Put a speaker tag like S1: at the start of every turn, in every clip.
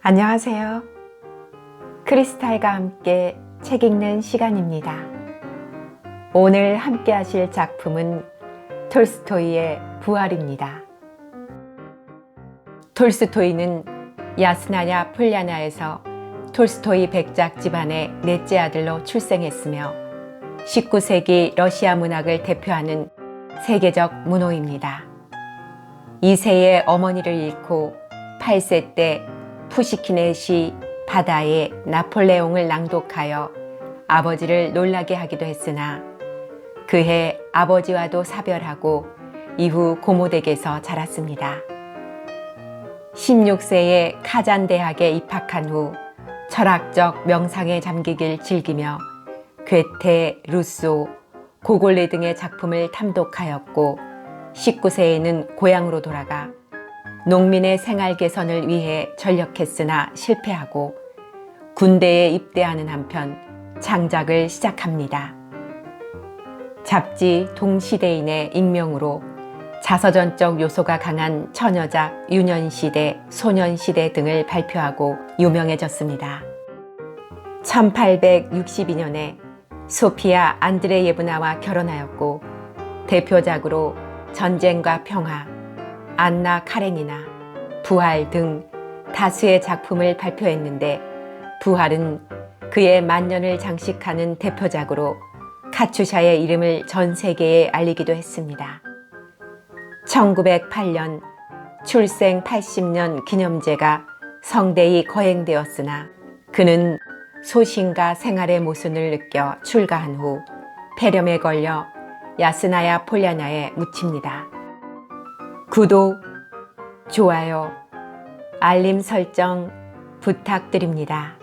S1: 안녕하세요. 크리스탈과 함께 책 읽는 시간입니다. 오늘 함께 하실 작품은 톨스토이의 부활입니다. 톨스토이는 야스나냐 폴랴나에서 톨스토이 백작 집안의 넷째 아들로 출생했으며 19세기 러시아 문학을 대표하는 세계적 문호입니다. 2세의 어머니를 잃고 8세 때 푸시킨의 시 바다의 나폴레옹을 낭독하여 아버지를 놀라게 하기도 했으나 그해 아버지와도 사별하고 이후 고모댁에서 자랐습니다. 16세에 카잔 대학에 입학한 후 철학적 명상에 잠기길 즐기며 괴테, 루소, 고골레 등의 작품을 탐독하였고 19세에는 고향으로 돌아가 농민의 생활 개선을 위해 전력했으나 실패하고 군대에 입대하는 한편 창작을 시작합니다. 잡지 동시대인의 익명으로 자서전적 요소가 강한 처녀작 유년시대, 소년시대 등을 발표하고 유명해졌습니다. 1862년에 소피아 안드레예브나와 결혼하였고 대표작으로 전쟁과 평화, 안나 카레니나, 부활 등 다수의 작품을 발표했는데 부활은 그의 만년을 장식하는 대표작으로 카츄샤의 이름을 전 세계에 알리기도 했습니다. 1908년 출생 80년 기념제가 성대히 거행되었으나 그는 소신과 생활의 모순을 느껴 출가한 후 폐렴에 걸려 야스나야 폴랴나에 묻힙니다. 구독, 좋아요, 알림 설정 부탁드립니다.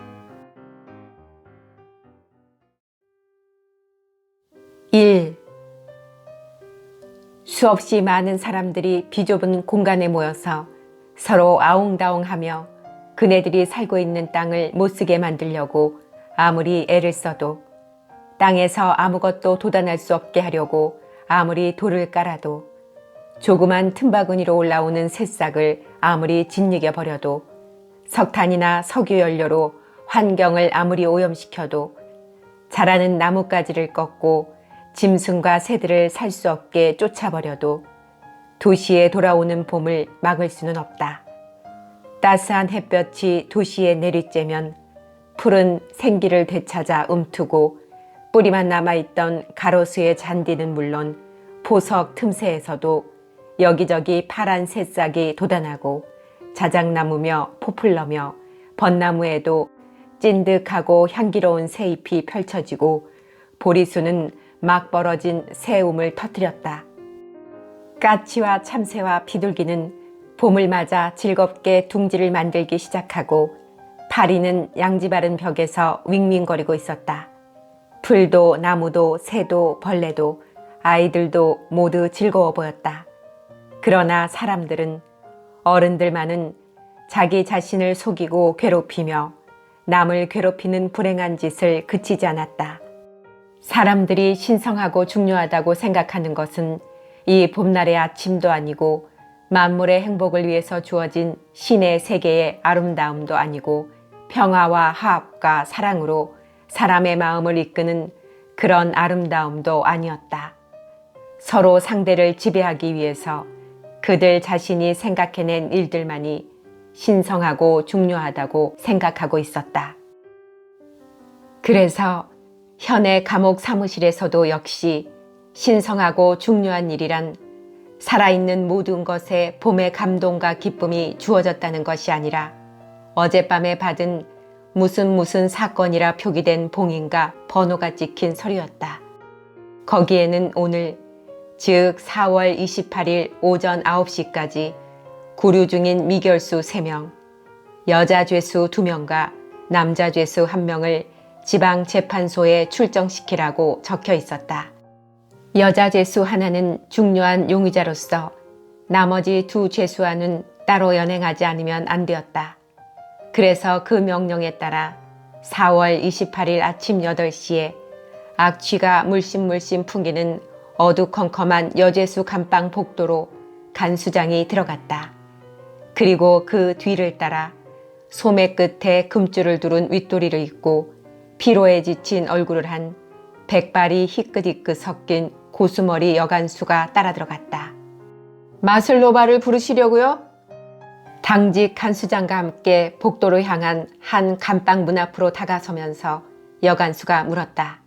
S1: 1. 수없이 많은 사람들이 비좁은 공간에 모여서 서로 아웅다웅하며 그네들이 살고 있는 땅을 못쓰게 만들려고 아무리 애를 써도 땅에서 아무것도 돋아날 수 없게 하려고 아무리 돌을 깔아도 조그만 틈바구니로 올라오는 새싹을 아무리 짓이겨 버려도 석탄이나 석유 연료로 환경을 아무리 오염시켜도 자라는 나뭇가지를 꺾고 짐승과 새들을 살 수 없게 쫓아버려도 도시에 돌아오는 봄을 막을 수는 없다. 따스한 햇볕이 도시에 내리쬐면 푸른 생기를 되찾아 움트고 뿌리만 남아있던 가로수의 잔디는 물론 보석 틈새에서도 여기저기 파란 새싹이 돋아나고 자작나무며 포플러며 벚나무에도 찐득하고 향기로운 새잎이 펼쳐지고 보리수는 막 벌어진 새움을 터뜨렸다. 까치와 참새와 비둘기는 봄을 맞아 즐겁게 둥지를 만들기 시작하고 파리는 양지 바른 벽에서 윙윙거리고 있었다. 풀도 나무도 새도 벌레도 아이들도 모두 즐거워 보였다. 그러나 사람들은, 어른들만은 자기 자신을 속이고 괴롭히며 남을 괴롭히는 불행한 짓을 그치지 않았다. 사람들이 신성하고 중요하다고 생각하는 것은 이 봄날의 아침도 아니고 만물의 행복을 위해서 주어진 신의 세계의 아름다움도 아니고 평화와 화합과 사랑으로 사람의 마음을 이끄는 그런 아름다움도 아니었다. 서로 상대를 지배하기 위해서 그들 자신이 생각해낸 일들만이 신성하고 중요하다고 생각하고 있었다. 그래서 현의 감옥 사무실에서도 역시 신성하고 중요한 일이란 살아있는 모든 것에 봄의 감동과 기쁨이 주어졌다는 것이 아니라 어젯밤에 받은 무슨 사건이라 표기된 봉인과 번호가 찍힌 서류였다. 거기에는 오늘, 즉 4월 28일 오전 9시까지 구류 중인 미결수 3명, 여자 죄수 2명과 남자 죄수 1명을 지방재판소에 출정시키라고 적혀 있었다. 여자 죄수 하나는 중요한 용의자로서 나머지 2 죄수와는 따로 연행하지 않으면 안 되었다. 그래서 그 명령에 따라 4월 28일 아침 8시에 악취가 물씬 풍기는 어두컴컴한 여죄수 감방 복도로 간수장이 들어갔다. 그리고 그 뒤를 따라 소매 끝에 금줄을 두른 윗도리를 입고 피로에 지친 얼굴을 한 백발이 희끗희끗 섞인 고수머리 여간수가 따라 들어갔다. 마슬로바를 부르시려고요? 당직 간수장과 함께 복도로 향한 한 감방 문 앞으로 다가서면서 여간수가 물었다.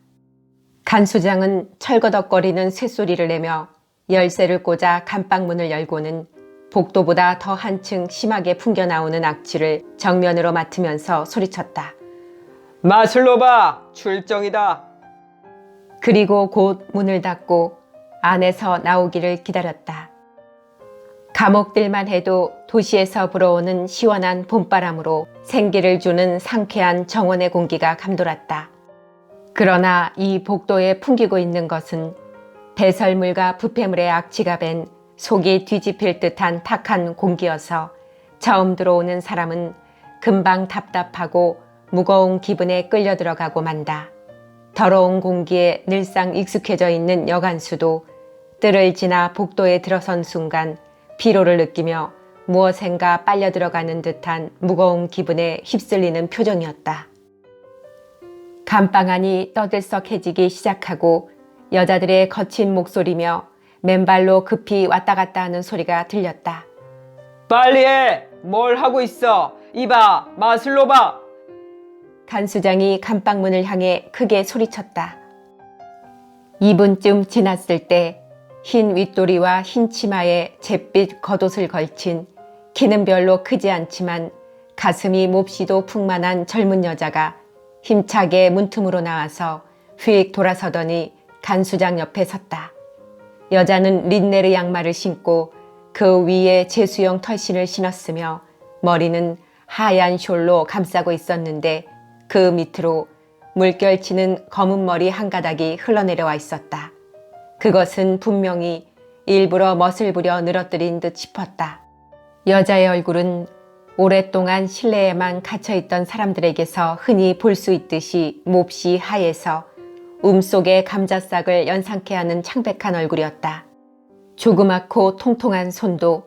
S1: 간수장은 철거덕거리는 쇳소리를 내며 열쇠를 꽂아 감방문을 열고는 복도보다 더 한층 심하게 풍겨나오는 악취를 정면으로 맡으면서 소리쳤다. 마슬로바 출정이다. 그리고 곧 문을 닫고 안에서 나오기를 기다렸다. 감옥들만 해도 도시에서 불어오는 시원한 봄바람으로 생기를 주는 상쾌한 정원의 공기가 감돌았다. 그러나 이 복도에 풍기고 있는 것은 배설물과 부패물의 악취가 밴 속이 뒤집힐 듯한 탁한 공기여서 처음 들어오는 사람은 금방 답답하고 무거운 기분에 끌려 들어가고 만다. 더러운 공기에 늘상 익숙해져 있는 여간수도 뜰을 지나 복도에 들어선 순간 피로를 느끼며 무엇인가 빨려 들어가는 듯한 무거운 기분에 휩쓸리는 표정이었다. 감방 안이 떠들썩해지기 시작하고 여자들의 거친 목소리며 맨발로 급히 왔다 갔다 하는 소리가 들렸다. 빨리 해! 뭘 하고 있어? 이봐! 마슬로바! 간수장이 감방문을 향해 크게 소리쳤다. 2분쯤 지났을 때 흰 윗도리와 흰 치마에 잿빛 겉옷을 걸친 키는 별로 크지 않지만 가슴이 몹시도 풍만한 젊은 여자가 힘차게 문틈으로 나와서 휙 돌아서더니 간수장 옆에 섰다. 여자는 린네르 양말을 신고 그 위에 제수형 털신을 신었으며 머리는 하얀 숄로 감싸고 있었는데 그 밑으로 물결치는 검은 머리 한 가닥이 흘러내려와 있었다. 그것은 분명히 일부러 멋을 부려 늘어뜨린 듯 싶었다. 여자의 얼굴은 오랫동안 실내에만 갇혀있던 사람들에게서 흔히 볼 수 있듯이 몹시 하얘서 속에 감자싹을 연상케 하는 창백한 얼굴이었다. 조그맣고 통통한 손도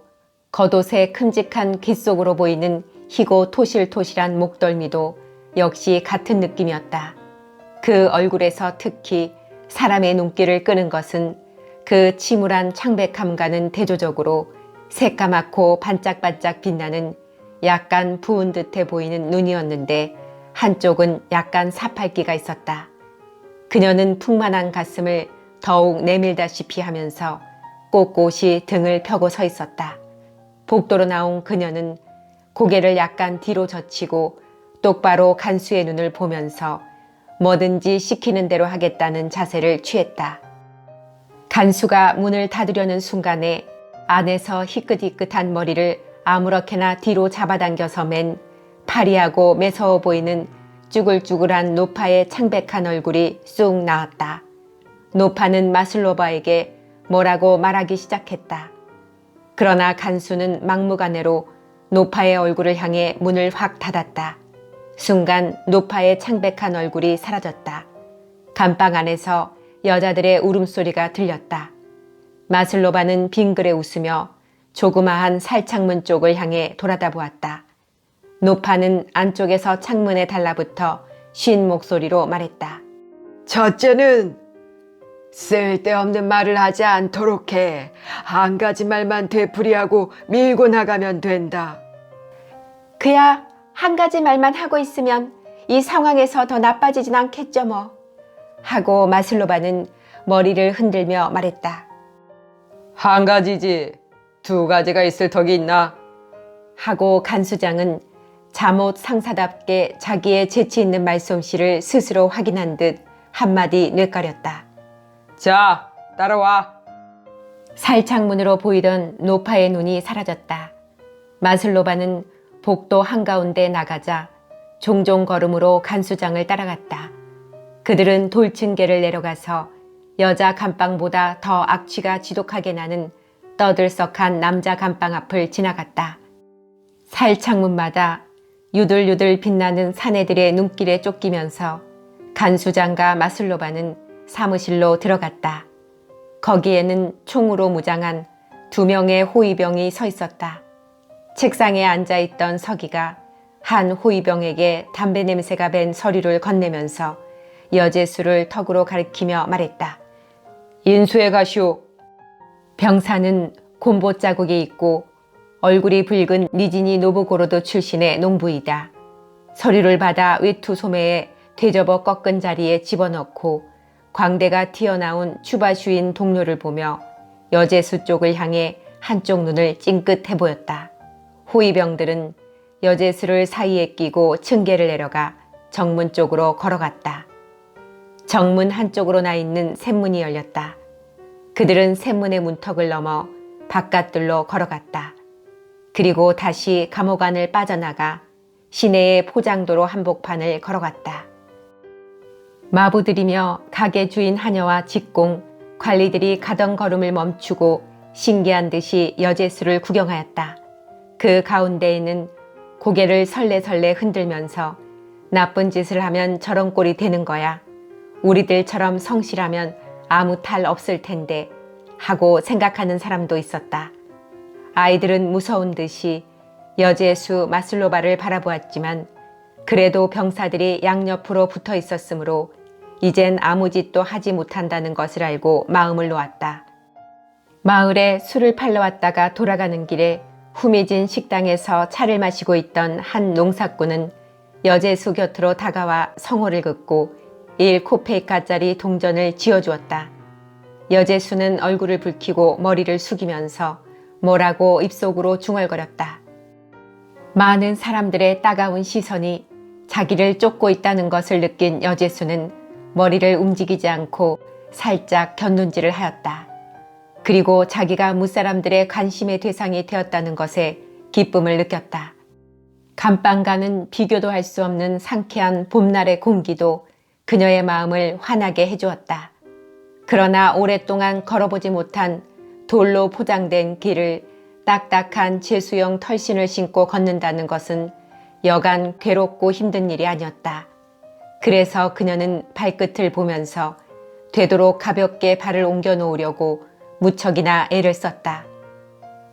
S1: 겉옷의 큼직한 귀 속으로 보이는 희고 토실토실한 목덜미도 역시 같은 느낌이었다. 그 얼굴에서 특히 사람의 눈길을 끄는 것은 그 침울한 창백함과는 대조적으로 새까맣고 반짝반짝 빛나는 약간 부은 듯해 보이는 눈이었는데 한쪽은 약간 사팔기가 있었다. 그녀는 풍만한 가슴을 더욱 내밀다시피 하면서 꼿꼿이 등을 펴고 서 있었다. 복도로 나온 그녀는 고개를 약간 뒤로 젖히고 똑바로 간수의 눈을 보면서 뭐든지 시키는 대로 하겠다는 자세를 취했다. 간수가 문을 닫으려는 순간에 안에서 희끗희끗한 머리를 아무렇게나 뒤로 잡아당겨서 맨 파리하고 매서워 보이는 쭈글쭈글한 노파의 창백한 얼굴이 쑥 나왔다. 노파는 마슬로바에게 뭐라고 말하기 시작했다. 그러나 간수는 막무가내로 노파의 얼굴을 향해 문을 확 닫았다. 순간 노파의 창백한 얼굴이 사라졌다. 감방 안에서 여자들의 울음소리가 들렸다. 마슬로바는 빙그레 웃으며 조그마한 살창문 쪽을 향해 돌아다 보았다. 노파는 안쪽에서 창문에 달라붙어 쉰 목소리로 말했다. 첫째는 쓸데없는 말을 하지 않도록 해. 한 가지 말만 되풀이하고 밀고 나가면 된다. 그야 한 가지 말만 하고 있으면 이 상황에서 더 나빠지진 않겠죠 뭐. 하고 마슬로바는 머리를 흔들며 말했다. 한 가지지 두 가지가 있을 턱이 있나? 하고 간수장은 잠옷 상사답게 자기의 재치 있는 말솜씨를 스스로 확인한 듯 한마디 뇌까렸다. 자, 따라와. 살창문으로 보이던 노파의 눈이 사라졌다. 마슬로바는 복도 한가운데 나가자 종종 걸음으로 간수장을 따라갔다. 그들은 돌층계를 내려가서 여자 감방보다 더 악취가 지독하게 나는 떠들썩한 남자 감방 앞을 지나갔다. 살창문마다 유들유들 빛나는 사내들의 눈길에 쫓기면서 간수장과 마슬로바는 사무실로 들어갔다. 거기에는 총으로 무장한 2명의 호위병이 서 있었다. 책상에 앉아있던 서기가 한 호위병에게 담배 냄새가 밴 서류를 건네면서 여제수를 턱으로 가리키며 말했다. 인수해 가시오. 병사는 곰보 자국이 있고 얼굴이 붉은 니지니 노브고로드 출신의 농부이다. 서류를 받아 외투 소매에 되접어 꺾은 자리에 집어넣고 광대가 튀어나온 추바슈인 동료를 보며 여제수 쪽을 향해 한쪽 눈을 찡긋해 보였다. 호위병들은 여제수를 사이에 끼고 층계를 내려가 정문 쪽으로 걸어갔다. 정문 한쪽으로 나 있는 샘문이 열렸다. 그들은 샘문의 문턱을 넘어 바깥들로 걸어갔다. 그리고 다시 감옥 안을 빠져나가 시내의 포장도로 한복판을 걸어갔다. 마부들이며 가게 주인 하녀와 직공, 관리들이 가던 걸음을 멈추고 신기한 듯이 여제수를 구경하였다. 그 가운데에는 고개를 설레설레 흔들면서 나쁜 짓을 하면 저런 꼴이 되는 거야. 우리들처럼 성실하면 아무 탈 없을 텐데 하고 생각하는 사람도 있었다. 아이들은 무서운 듯이 여제수 마슬로바를 바라보았지만 그래도 병사들이 양옆으로 붙어 있었으므로 이젠 아무 짓도 하지 못한다는 것을 알고 마음을 놓았다. 마을에 술을 팔러 왔다가 돌아가는 길에 후미진 식당에서 차를 마시고 있던 한 농사꾼은 여제수 곁으로 다가와 성호를 긋고 1코페이카짜리 동전을 쥐어주었다. 여제수는 얼굴을 붉히고 머리를 숙이면서 뭐라고 입속으로 중얼거렸다. 많은 사람들의 따가운 시선이 자기를 쫓고 있다는 것을 느낀 여제수는 머리를 움직이지 않고 살짝 곁눈질을 하였다. 그리고 자기가 무사람들의 관심의 대상이 되었다는 것에 기쁨을 느꼈다. 감방가는 비교도 할 수 없는 상쾌한 봄날의 공기도 그녀의 마음을 환하게 해주었다. 그러나 오랫동안 걸어보지 못한 돌로 포장된 길을 딱딱한 제수용 털신을 신고 걷는다는 것은 여간 괴롭고 힘든 일이 아니었다. 그래서 그녀는 발끝을 보면서 되도록 가볍게 발을 옮겨 놓으려고 무척이나 애를 썼다.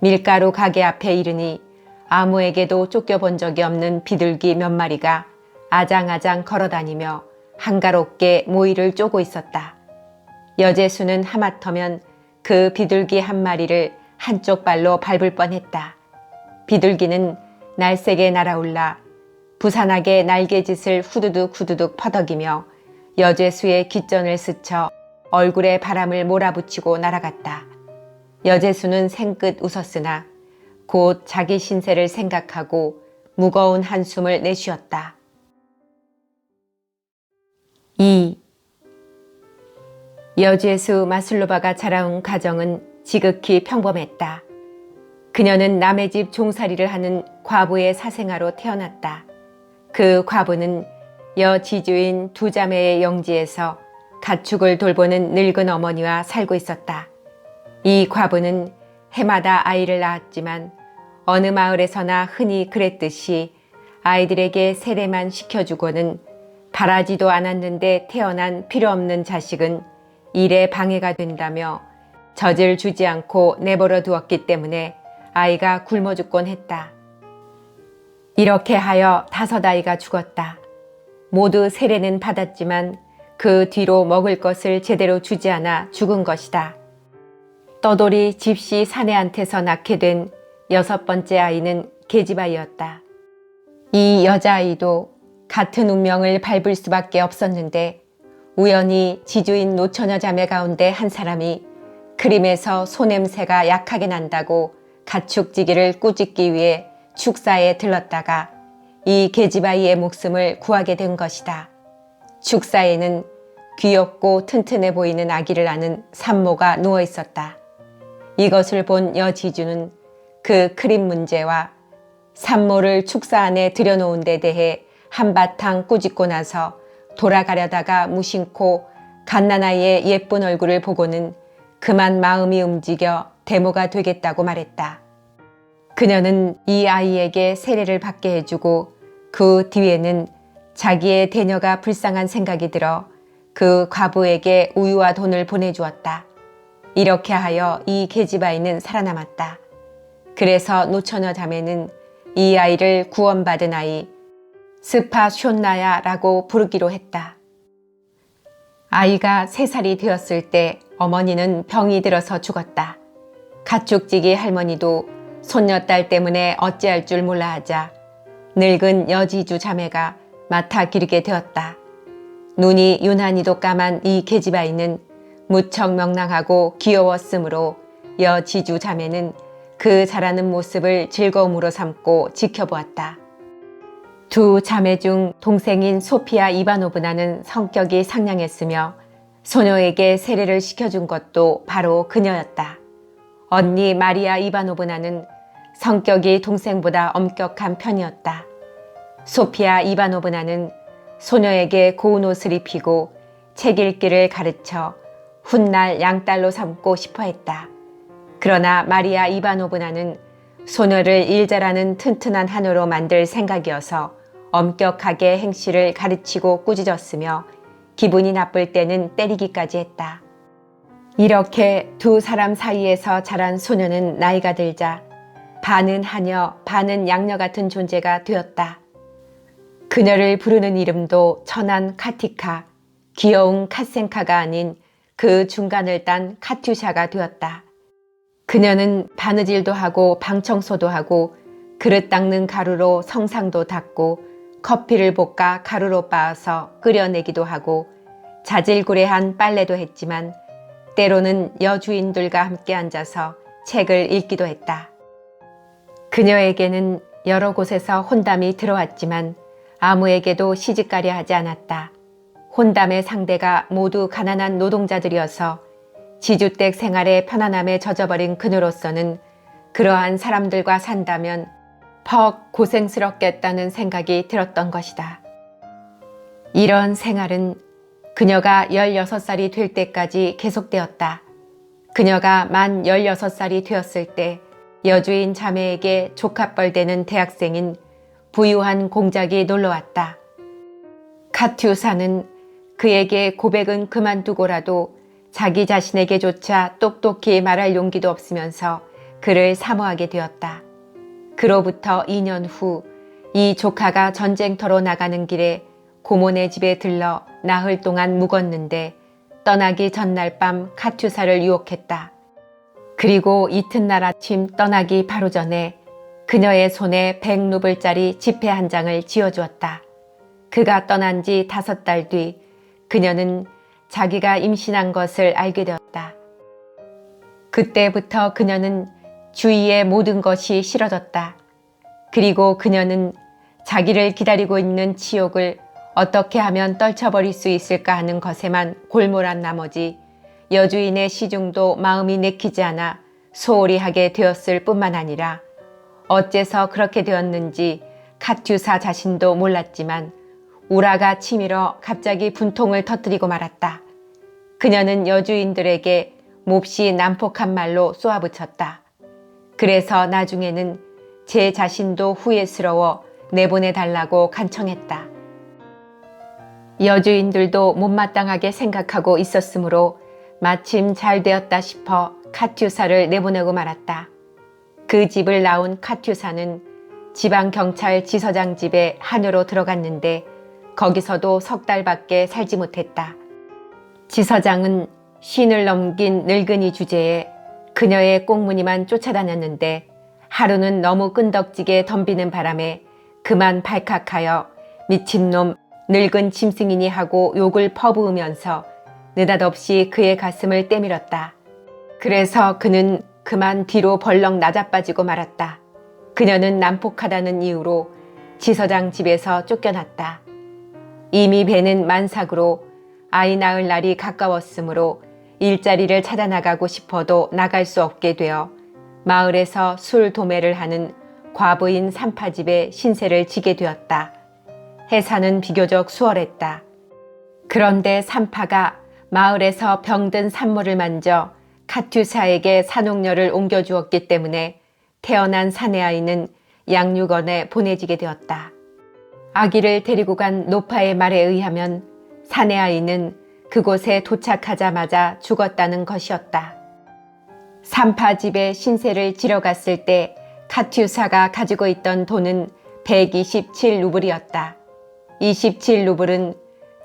S1: 밀가루 가게 앞에 이르니 아무에게도 쫓겨본 적이 없는 비둘기 몇 마리가 아장아장 걸어다니며 한가롭게 모이를 쪼고 있었다. 여제수는 하마터면 그 비둘기 한 마리를 한쪽 발로 밟을 뻔했다. 비둘기는 날쌔게 날아올라 부산하게 날개짓을 후두둑 후두둑 퍼덕이며 여제수의 귓전을 스쳐 얼굴에 바람을 몰아붙이고 날아갔다. 여제수는 생긋 웃었으나 곧 자기 신세를 생각하고 무거운 한숨을 내쉬었다. 2. 여제수 마슬로바가 자라온 가정은 지극히 평범했다. 그녀는 남의 집 종살이를 하는 과부의 사생아로 태어났다. 그 과부는 여지주인 두 자매의 영지에서 가축을 돌보는 늙은 어머니와 살고 있었다. 이 과부는 해마다 아이를 낳았지만 어느 마을에서나 흔히 그랬듯이 아이들에게 세례만 시켜주고는 바라지도 않았는데 태어난 필요없는 자식은 일에 방해가 된다며 젖을 주지 않고 내버려 두었기 때문에 아이가 굶어 죽곤 했다. 이렇게 하여 5아이가 죽었다. 모두 세례는 받았지만 그 뒤로 먹을 것을 제대로 주지 않아 죽은 것이다. 떠돌이 집시 사내한테서 낳게 된 6번째 아이는 계집아이였다. 이 여자아이도 같은 운명을 밟을 수밖에 없었는데 우연히 지주인 노처녀 자매 가운데 한 사람이 크림에서 소냄새가 약하게 난다고 가축지기를 꾸짖기 위해 축사에 들렀다가 이 계집아이의 목숨을 구하게 된 것이다. 축사에는 귀엽고 튼튼해 보이는 아기를 안은 산모가 누워 있었다. 이것을 본 여지주는 그 크림 문제와 산모를 축사 안에 들여놓은 데 대해 한바탕 꾸짖고 나서 돌아가려다가 무심코 갓난아이의 예쁜 얼굴을 보고는 그만 마음이 움직여 대모가 되겠다고 말했다. 그녀는 이 아이에게 세례를 받게 해주고 그 뒤에는 자기의 대녀가 불쌍한 생각이 들어 그 과부에게 우유와 돈을 보내주었다. 이렇게 하여 이 계집아이는 살아남았다. 그래서 노처녀 자매는 이 아이를 구원받은 아이, 스파쇼나야라고 부르기로 했다. 아이가 3살이 되었을 때 어머니는 병이 들어서 죽었다. 가축지기 할머니도 손녀딸 때문에 어찌할 줄 몰라 하자 늙은 여지주 자매가 맡아 기르게 되었다. 눈이 유난히도 까만 이 계집아이는 무척 명랑하고 귀여웠으므로 여지주 자매는 그 자라는 모습을 즐거움으로 삼고 지켜보았다. 두 자매 중 동생인 소피아 이바노브나는 성격이 상냥했으며 소녀에게 세례를 시켜준 것도 바로 그녀였다. 언니 마리아 이바노브나는 성격이 동생보다 엄격한 편이었다. 소피아 이바노브나는 소녀에게 고운 옷을 입히고 책 읽기를 가르쳐 훗날 양딸로 삼고 싶어 했다. 그러나 마리아 이바노브나는 소녀를 일 잘하는 튼튼한 한우로 만들 생각이어서 엄격하게 행실을 가르치고 꾸짖었으며 기분이 나쁠 때는 때리기까지 했다. 이렇게 두 사람 사이에서 자란 소녀는 나이가 들자 반은 하녀, 반은 양녀 같은 존재가 되었다. 그녀를 부르는 이름도 천한 카티카, 귀여운 카센카가 아닌 그 중간을 딴 카투샤가 되었다. 그녀는 바느질도 하고 방청소도 하고 그릇 닦는 가루로 성상도 닦고 커피를 볶아 가루로 빻아서 끓여내기도 하고 자질구레한 빨래도 했지만 때로는 여주인들과 함께 앉아서 책을 읽기도 했다. 그녀에게는 여러 곳에서 혼담이 들어왔지만 아무에게도 시집가려 하지 않았다. 혼담의 상대가 모두 가난한 노동자들이어서 지주댁 생활의 편안함에 젖어버린 그녀로서는 그러한 사람들과 산다면 퍽 고생스럽겠다는 생각이 들었던 것이다. 이런 생활은 그녀가 16살이 될 때까지 계속되었다. 그녀가 만 16살이 되었을 때 여주인 자매에게 조카뻘 되는 대학생인 부유한 공작이 놀러왔다. 카투사는 그에게 고백은 그만두고라도 자기 자신에게조차 똑똑히 말할 용기도 없으면서 그를 사모하게 되었다. 그로부터 2년 후 이 조카가 전쟁터로 나가는 길에 고모네 집에 들러 나흘 동안 묵었는데 떠나기 전날 밤 카투사를 유혹했다. 그리고 이튿날 아침 떠나기 바로 전에 그녀의 손에 100루블짜리 지폐 한 장을 쥐어주었다. 그가 떠난 지 5달 뒤 그녀는 자기가 임신한 것을 알게 되었다. 그때부터 그녀는 주위의 모든 것이 싫어졌다. 그리고 그녀는 자기를 기다리고 있는 치욕을 어떻게 하면 떨쳐버릴 수 있을까 하는 것에만 골몰한 나머지 여주인의 시중도 마음이 내키지 않아 소홀히 하게 되었을 뿐만 아니라 어째서 그렇게 되었는지 카투사 자신도 몰랐지만 우라가 치밀어 갑자기 분통을 터뜨리고 말았다. 그녀는 여주인들에게 몹시 난폭한 말로 쏘아붙였다. 그래서 나중에는 제 자신도 후회스러워 내보내달라고 간청했다. 여주인들도 못마땅하게 생각하고 있었으므로 마침 잘 되었다 싶어 카투사를 내보내고 말았다. 그 집을 나온 카투사는 지방경찰 지서장 집에 한여로 들어갔는데 거기서도 3달밖에 살지 못했다. 지서장은 쉰을 넘긴 늙은이 주제에 그녀의 꽁무니만 쫓아다녔는데 하루는 너무 끈덕지게 덤비는 바람에 그만 발칵하여 미친놈 늙은 짐승이니 하고 욕을 퍼부으면서 느닷없이 그의 가슴을 때밀었다. 그래서 그는 그만 뒤로 벌렁 낮아빠지고 말았다. 그녀는 난폭하다는 이유로 지서장 집에서 쫓겨났다. 이미 배는 만삭으로 아이 낳을 날이 가까웠으므로 일자리를 찾아 나가고 싶어도 나갈 수 없게 되어 마을에서 술 도매를 하는 과부인 산파집에 신세를 지게 되었다. 해사는 비교적 수월했다. 그런데 산파가 마을에서 병든 산모를 만져 카투사에게 산옥녀를 옮겨주었기 때문에 태어난 사내아이는 양육원에 보내지게 되었다. 아기를 데리고 간 노파의 말에 의하면 사내아이는 그곳에 도착하자마자 죽었다는 것이었다. 산파집에 신세를 지러 갔을 때 카투사가 가지고 있던 돈은 127루블이었다. 27루블은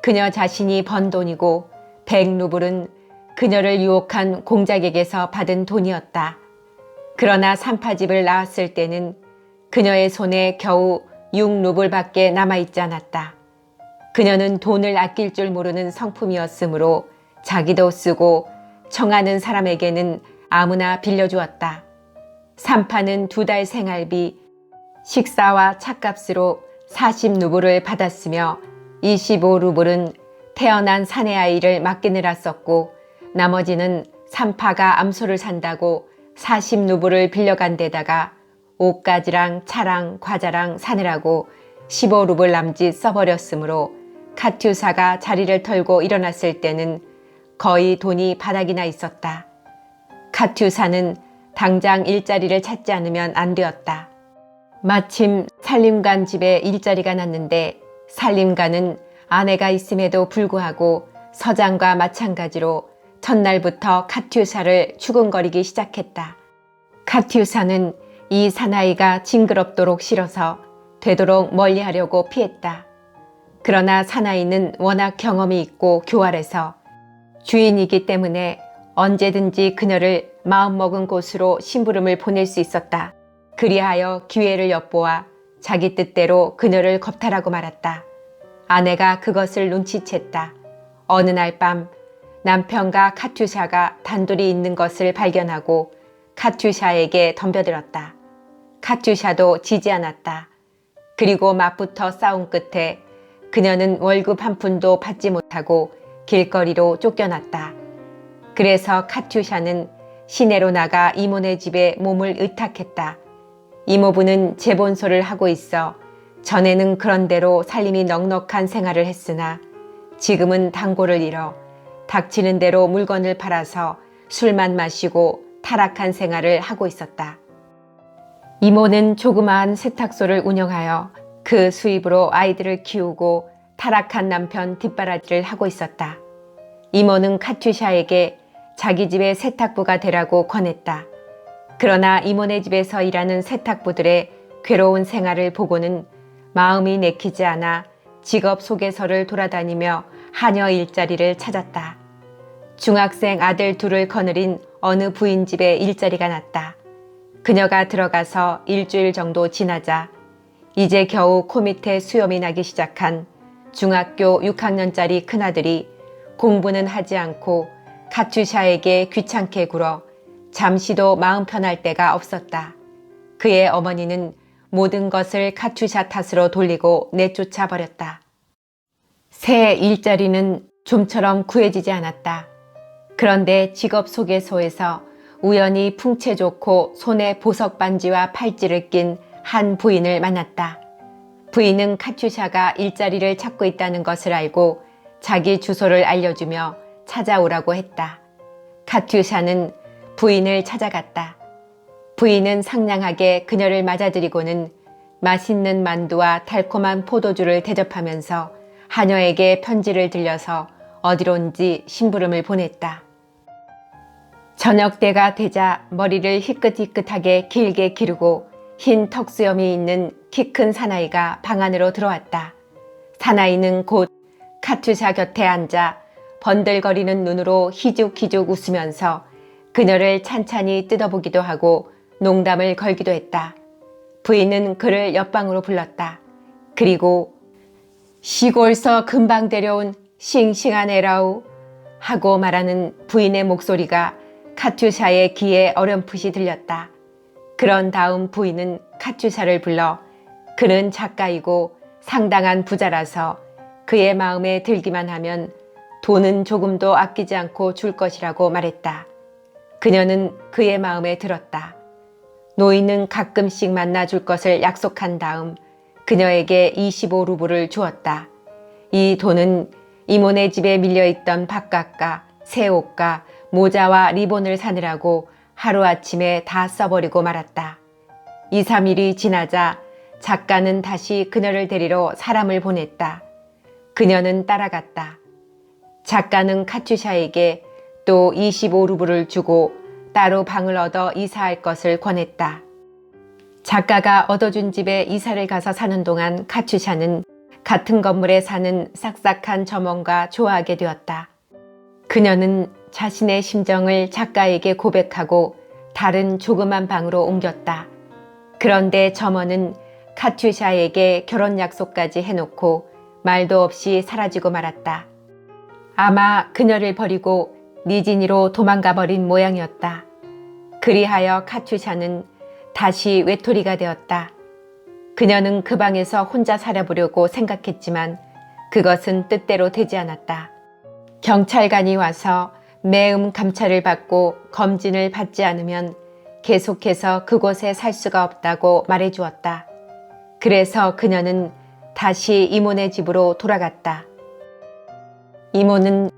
S1: 그녀 자신이 번 돈이고 100루블은 그녀를 유혹한 공작에게서 받은 돈이었다. 그러나 산파집을 나왔을 때는 그녀의 손에 겨우 6루블밖에 남아있지 않았다. 그녀는 돈을 아낄 줄 모르는 성품이었으므로 자기도 쓰고 청하는 사람에게는 아무나 빌려주었다. 산파는 2달 생활비, 식사와 차값으로 40루블을 받았으며 25루블은 태어난 사내아이를 맡기느라 썼고 나머지는 산파가 암소를 산다고 40루블을 빌려간 데다가 옷가지랑 차랑 과자랑 사느라고 15루블 남짓 써버렸으므로 카투사가 자리를 털고 일어났을 때는 거의 돈이 바닥이나 있었다. 카투사는 당장 일자리를 찾지 않으면 안 되었다. 마침 살림관 집에 일자리가 났는데 살림관은 아내가 있음에도 불구하고 서장과 마찬가지로 첫날부터 카투사를 추궁거리기 시작했다. 카투사는 이 사나이가 징그럽도록 싫어서 되도록 멀리하려고 피했다. 그러나 사나이는 워낙 경험이 있고 교활해서 주인이기 때문에 언제든지 그녀를 마음먹은 곳으로 심부름을 보낼 수 있었다. 그리하여 기회를 엿보아 자기 뜻대로 그녀를 겁탈하고 말았다. 아내가 그것을 눈치챘다. 어느 날 밤 남편과 카투샤가 단둘이 있는 것을 발견하고 카투샤에게 덤벼들었다. 카투샤도 지지 않았다. 그리고 맞붙어 싸운 끝에 그녀는 월급 한 푼도 받지 못하고 길거리로 쫓겨났다. 그래서 카투샤는 시내로 나가 이모네 집에 몸을 의탁했다. 이모부는 재본소를 하고 있어 전에는 그런대로 살림이 넉넉한 생활을 했으나 지금은 단골을 잃어 닥치는 대로 물건을 팔아서 술만 마시고 타락한 생활을 하고 있었다. 이모는 조그마한 세탁소를 운영하여 그 수입으로 아이들을 키우고 타락한 남편 뒷바라지를 하고 있었다. 이모는 카투샤에게 자기 집의 세탁부가 되라고 권했다. 그러나 이모네 집에서 일하는 세탁부들의 괴로운 생활을 보고는 마음이 내키지 않아 직업 소개서를 돌아다니며 하녀 일자리를 찾았다. 중학생 아들 2을 거느린 어느 부인 집에 일자리가 났다. 그녀가 들어가서 일주일 정도 지나자 이제 겨우 코 밑에 수염이 나기 시작한 중학교 6학년짜리 큰아들이 공부는 하지 않고 카투샤에게 귀찮게 굴어 잠시도 마음 편할 데가 없었다. 그의 어머니는 모든 것을 카투샤 탓으로 돌리고 내쫓아 버렸다. 새 일자리는 좀처럼 구해지지 않았다. 그런데 직업소개소에서 우연히 풍채 좋고 손에 보석 반지와 팔찌를 낀 한 부인을 만났다. 부인은 카투샤가 일자리를 찾고 있다는 것을 알고 자기 주소를 알려주며 찾아오라고 했다. 카투샤는 부인을 찾아갔다. 부인은 상냥하게 그녀를 맞아들이고는 맛있는 만두와 달콤한 포도주를 대접하면서 하녀에게 편지를 들려서 어디론지 심부름을 보냈다. 저녁 때가 되자 머리를 희끗희끗하게 길게 기르고 흰 턱수염이 있는 키 큰 사나이가 방 안으로 들어왔다. 사나이는 곧 카투샤 곁에 앉아 번들거리는 눈으로 희죽희죽 웃으면서 그녀를 찬찬히 뜯어보기도 하고 농담을 걸기도 했다. 부인은 그를 옆방으로 불렀다. 그리고 시골서 금방 데려온 싱싱한 애라우 하고 말하는 부인의 목소리가 카투샤의 귀에 어렴풋이 들렸다. 그런 다음 부인은 카투샤를 불러 그는 작가이고 상당한 부자라서 그의 마음에 들기만 하면 돈은 조금도 아끼지 않고 줄 것이라고 말했다. 그녀는 그의 마음에 들었다. 노인은 가끔씩 만나줄 것을 약속한 다음 그녀에게 25루블을 주었다. 이 돈은 이모네 집에 밀려있던 밥값과 새 옷과 모자와 리본을 사느라고 하루아침에 다 써버리고 말았다. 2, 3일이 지나자 작가는 다시 그녀를 데리러 사람을 보냈다. 그녀는 따라갔다. 작가는 카투샤에게 또 25루블을 주고 따로 방을 얻어 이사할 것을 권했다. 작가가 얻어준 집에 이사를 가서 사는 동안 카투샤는 같은 건물에 사는 싹싹한 점원과 좋아하게 되었다. 그녀는 자신의 심정을 작가에게 고백하고 다른 조그만 방으로 옮겼다. 그런데 점원은 카투샤에게 결혼 약속까지 해놓고 말도 없이 사라지고 말았다. 아마 그녀를 버리고 니지니로 도망가 버린 모양이었다. 그리하여 카투샤는 다시 외톨이가 되었다. 그녀는 그 방에서 혼자 살아보려고 생각했지만 그것은 뜻대로 되지 않았다. 경찰관이 와서 매음 감찰을 받고 검진을 받지 않으면 계속해서 그곳에 살 수가 없다고 말해주었다. 그래서 그녀는 다시 이모네 집으로 돌아갔다. 이모는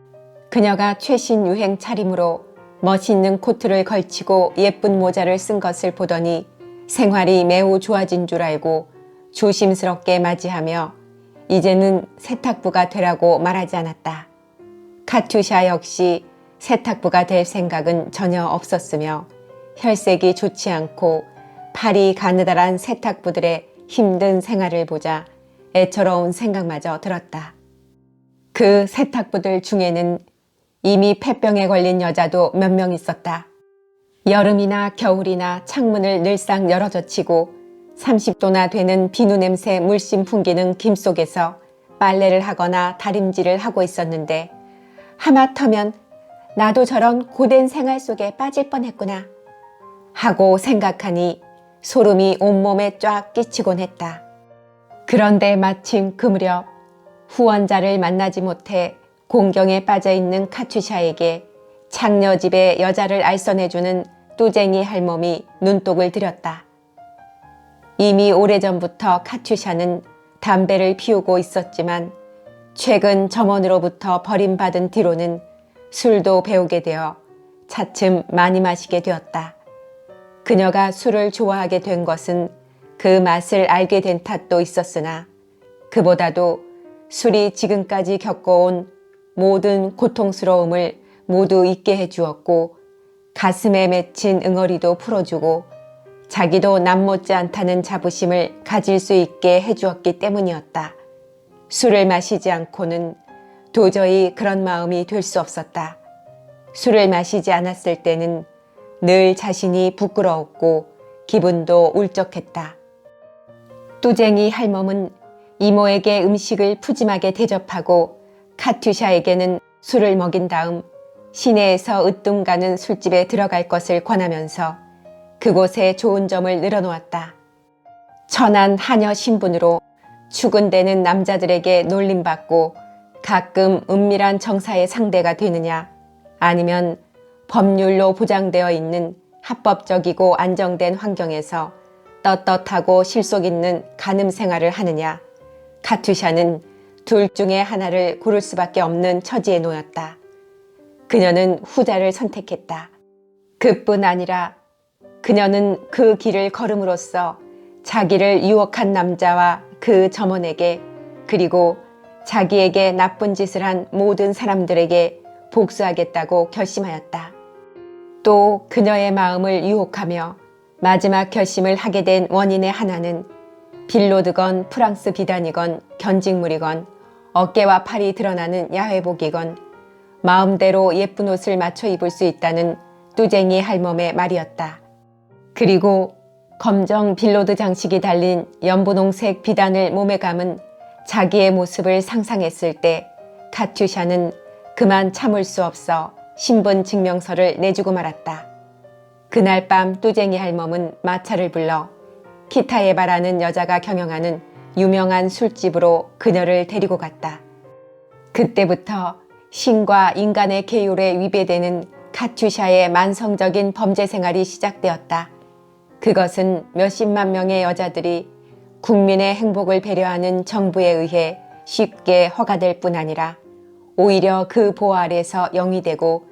S1: 그녀가 최신 유행 차림으로 멋있는 코트를 걸치고 예쁜 모자를 쓴 것을 보더니 생활이 매우 좋아진 줄 알고 조심스럽게 맞이하며 이제는 세탁부가 되라고 말하지 않았다. 카투샤 역시 세탁부가 될 생각은 전혀 없었으며 혈색이 좋지 않고 팔이 가느다란 세탁부들의 힘든 생활을 보자 애처로운 생각마저 들었다. 그 세탁부들 중에는 이미 폐병에 걸린 여자도 몇 명 있었다. 여름이나 겨울이나 창문을 늘상 열어젖히고 30도나 되는 비누 냄새 물씬 풍기는 김 속에서 빨래를 하거나 다림질을 하고 있었는데 하마터면 나도 저런 고된 생활 속에 빠질 뻔했구나 하고 생각하니 소름이 온몸에 쫙 끼치곤 했다. 그런데 마침 그 무렵 후원자를 만나지 못해 공경에 빠져있는 카투샤에게 창녀집의 여자를 알선해주는 뚜쟁이 할멈이 눈독을 들였다. 이미 오래전부터 카투샤는 담배를 피우고 있었지만 최근 점원으로부터 버림받은 뒤로는 술도 배우게 되어 차츰 많이 마시게 되었다. 그녀가 술을 좋아하게 된 것은 그 맛을 알게 된 탓도 있었으나 그보다도 술이 지금까지 겪어온 모든 고통스러움을 모두 잊게 해주었고 가슴에 맺힌 응어리도 풀어주고 자기도 남 못지않다는 자부심을 가질 수 있게 해주었기 때문이었다. 술을 마시지 않고는 도저히 그런 마음이 될 수 없었다. 술을 마시지 않았을 때는 늘 자신이 부끄러웠고 기분도 울적했다. 뚜쟁이 할멈은 이모에게 음식을 푸짐하게 대접하고 카투샤에게는 술을 먹인 다음 시내에서 으뜸 가는 술집에 들어갈 것을 권하면서 그곳에 좋은 점을 늘어놓았다. 천한 하녀 신분으로 추근대는 남자들에게 놀림받고 가끔 은밀한 정사의 상대가 되느냐 아니면 법률로 보장되어 있는 합법적이고 안정된 환경에서 떳떳하고 실속 있는 간음 생활을 하느냐 카투샤는 둘 중에 하나를 고를 수밖에 없는 처지에 놓였다. 그녀는 후자를 선택했다. 그뿐 아니라 그녀는 그 길을 걸음으로써 자기를 유혹한 남자와 그 점원에게 그리고 자기에게 나쁜 짓을 한 모든 사람들에게 복수하겠다고 결심하였다. 또 그녀의 마음을 유혹하며 마지막 결심을 하게 된 원인의 하나는 빌로드건 프랑스 비단이건 견직물이건 어깨와 팔이 드러나는 야회복이건 마음대로 예쁜 옷을 맞춰 입을 수 있다는 뚜쟁이 할멈의 말이었다. 그리고 검정 빌로드 장식이 달린 연분홍색 비단을 몸에 감은 자기의 모습을 상상했을 때 카투샤는 그만 참을 수 없어 신분 증명서를 내주고 말았다. 그날 밤 뚜쟁이 할멈은 마차를 불러 키타에바라는 여자가 경영하는 유명한 술집으로 그녀를 데리고 갔다. 그때부터 신과 인간의 계율에 위배되는 카투샤의 만성적인 범죄 생활이 시작되었다. 그것은 몇십만 명의 여자들이 국민의 행복을 배려하는 정부에 의해 쉽게 허가될 뿐 아니라 오히려 그 보호 아래서 영위되고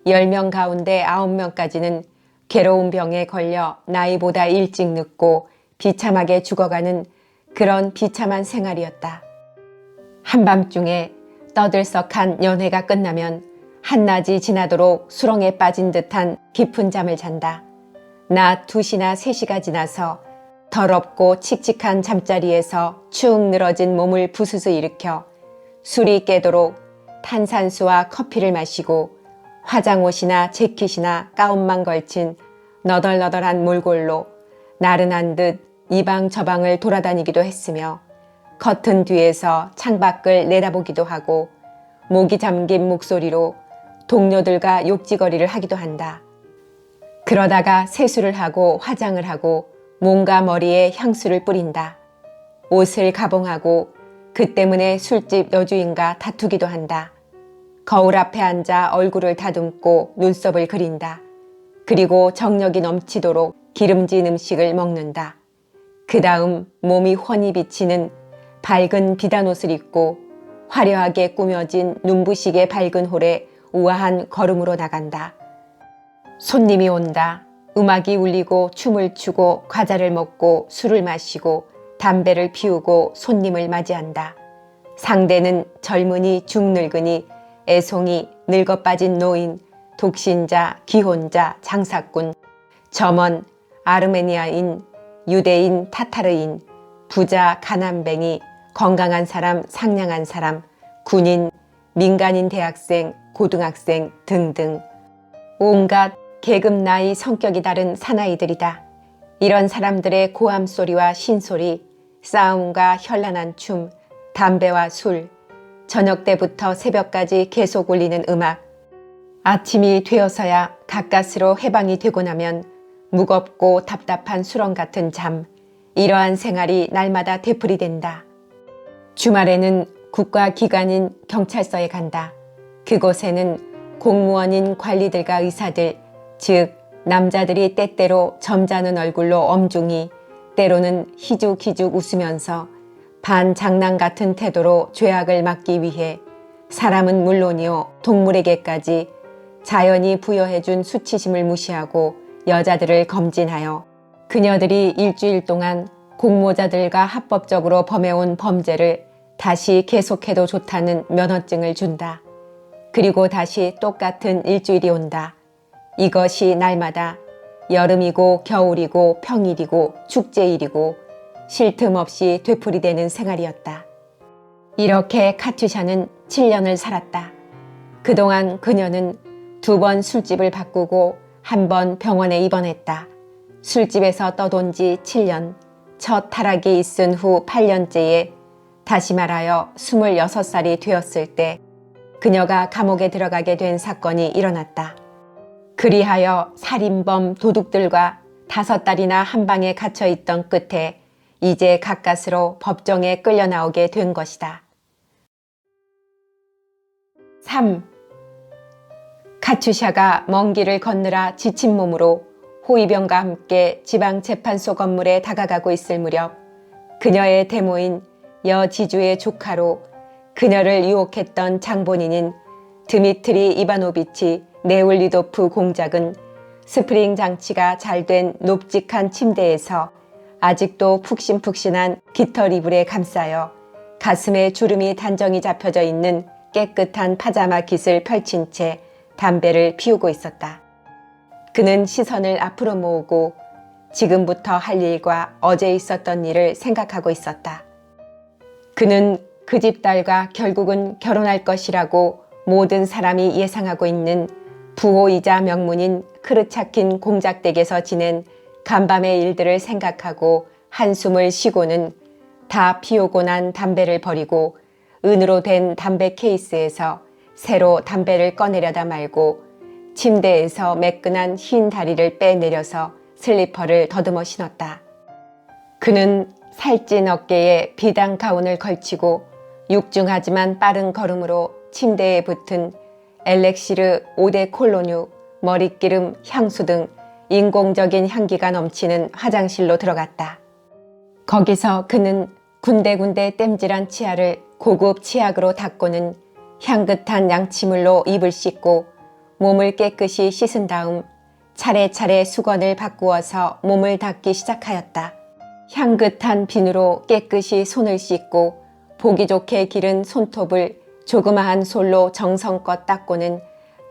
S1: 10명 가운데 9명까지는 괴로운 병에 걸려 나이보다 일찍 늙고 비참하게 죽어가는 그런 비참한 생활이었다. 한밤중에 떠들썩한 연회가 끝나면 한낮이 지나도록 수렁에 빠진 듯한 깊은 잠을 잔다. 낮 2시나 3시가 지나서 더럽고 칙칙한 잠자리에서 축 늘어진 몸을 부스스 일으켜 술이 깨도록 탄산수와 커피를 마시고 화장옷이나 재킷이나 가운만 걸친 너덜너덜한 몰골로 나른한 듯 이방 저방을 돌아다니기도 했으며 커튼 뒤에서 창밖을 내다보기도 하고 목이 잠긴 목소리로 동료들과 욕지거리를 하기도 한다. 그러다가 세수를 하고 화장을 하고 몸과 머리에 향수를 뿌린다. 옷을 가봉하고 그 때문에 술집 여주인과 다투기도 한다. 거울 앞에 앉아 얼굴을 다듬고 눈썹을 그린다. 그리고 정력이 넘치도록 기름진 음식을 먹는다. 그 다음 몸이 훤히 비치는 밝은 비단옷을 입고 화려하게 꾸며진 눈부시게 밝은 홀에 우아한 걸음으로 나간다. 손님이 온다. 음악이 울리고 춤을 추고 과자를 먹고 술을 마시고 담배를 피우고 손님을 맞이한다. 상대는 젊은이, 중늙은이, 애송이, 늙어빠진 노인, 독신자, 기혼자, 장사꾼, 점원, 아르메니아인, 유대인, 타타르인, 부자, 가난뱅이, 건강한 사람, 상냥한 사람, 군인, 민간인 대학생, 고등학생 등등 온갖 계급, 나이, 성격이 다른 사나이들이다. 이런 사람들의 고함 소리와 신소리, 싸움과 현란한 춤, 담배와 술, 저녁 때부터 새벽까지 계속 울리는 음악, 아침이 되어서야 가까스로 해방이 되고 나면 무겁고 답답한 수렁 같은 잠, 이러한 생활이 날마다 되풀이된다. 주말에는 국가기관인 경찰서에 간다. 그곳에는 공무원인 관리들과 의사들, 즉 남자들이 때때로 점잖은 얼굴로 엄중히, 때로는 희죽희죽 웃으면서 반장난 같은 태도로 죄악을 막기 위해 사람은 물론이요 동물에게까지 자연이 부여해준 수치심을 무시하고 여자들을 검진하여 그녀들이 일주일 동안 공모자들과 합법적으로 범해온 범죄를 다시 계속해도 좋다는 면허증을 준다. 그리고 다시 똑같은 일주일이 온다. 이것이 날마다 여름이고 겨울이고 평일이고 축제일이고 쉴 틈 없이 되풀이되는 생활이었다. 이렇게 카투샤는 7년을 살았다. 그동안 그녀는 2번 술집을 바꾸고 1번 병원에 입원했다. 술집에서 떠돈 지 7년, 첫 타락이 있은 후 8년째에 다시 말하여 26살이 되었을 때 그녀가 감옥에 들어가게 된 사건이 일어났다. 그리하여 살인범 도둑들과 5달이나 한 방에 갇혀있던 끝에 이제 가까스로 법정에 끌려 나오게 된 것이다. 3. 카투샤가 먼 길을 걷느라 지친 몸으로 호위병과 함께 지방재판소 건물에 다가가고 있을 무렵 그녀의 대모인 여지주의 조카로 그녀를 유혹했던 장본인인 드미트리 이바노비치 네올리도프 공작은 스프링 장치가 잘 된 높직한 침대에서 아직도 푹신푹신한 깃털 이불에 감싸여 가슴에 주름이 단정히 잡혀져 있는 깨끗한 파자마 깃을 펼친 채 담배를 피우고 있었다. 그는 시선을 앞으로 모으고 지금부터 할 일과 어제 있었던 일을 생각하고 있었다. 그는 그 집 딸과 결국은 결혼할 것이라고 모든 사람이 예상하고 있는 부호이자 명문인 크르차킨 공작댁에서 지낸 간밤의 일들을 생각하고 한숨을 쉬고는 다 피우고 난 담배를 버리고 은으로 된 담배 케이스에서 새로 담배를 꺼내려다 말고 침대에서 매끈한 흰 다리를 빼내려서 슬리퍼를 더듬어 신었다. 그는 살찐 어깨에 비단 가운을 걸치고 육중하지만 빠른 걸음으로 침대에 붙은 엘렉시르 5대 콜로뉴, 머릿기름, 향수 등 인공적인 향기가 넘치는 화장실로 들어갔다. 거기서 그는 군데군데 땜질한 치아를 고급 치약으로 닦고는 향긋한 양치물로 입을 씻고 몸을 깨끗이 씻은 다음 차례차례 수건을 바꾸어서 몸을 닦기 시작하였다. 향긋한 비누로 깨끗이 손을 씻고 보기 좋게 기른 손톱을 조그마한 솔로 정성껏 닦고는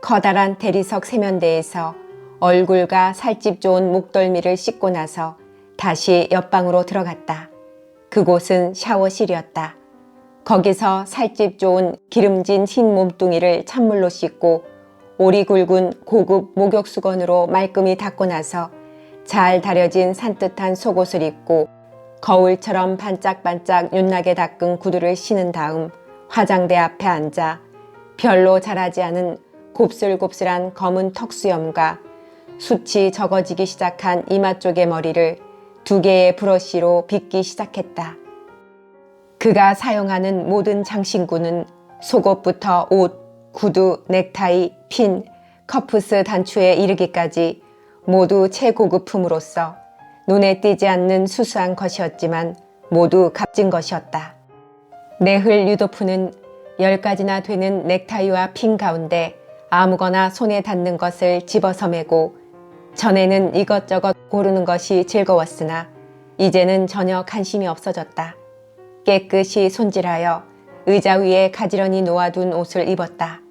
S1: 커다란 대리석 세면대에서 얼굴과 살집 좋은 목덜미를 씻고 나서 다시 옆방으로 들어갔다. 그곳은 샤워실이었다. 거기서 살집 좋은 기름진 흰 몸뚱이를 찬물로 씻고 오리 굵은 고급 목욕수건으로 말끔히 닦고 나서 잘 다려진 산뜻한 속옷을 입고 거울처럼 반짝반짝 윤나게 닦은 구두를 신은 다음 화장대 앞에 앉아 별로 자라지 않은 곱슬곱슬한 검은 턱수염과 숱이 적어지기 시작한 이마 쪽의 머리를 2개의 브러쉬로 빗기 시작했다. 그가 사용하는 모든 장신구는 속옷부터 옷, 구두, 넥타이, 핀, 커프스 단추에 이르기까지 모두 최고급품으로서 눈에 띄지 않는 수수한 것이었지만 모두 값진 것이었다. 네흘 류도프는 10가지나 되는 넥타이와 핀 가운데 아무거나 손에 닿는 것을 집어서 매고 전에는 이것저것 고르는 것이 즐거웠으나 이제는 전혀 관심이 없어졌다. 깨끗이 손질하여 의자 위에 가지런히 놓아둔 옷을 입었다.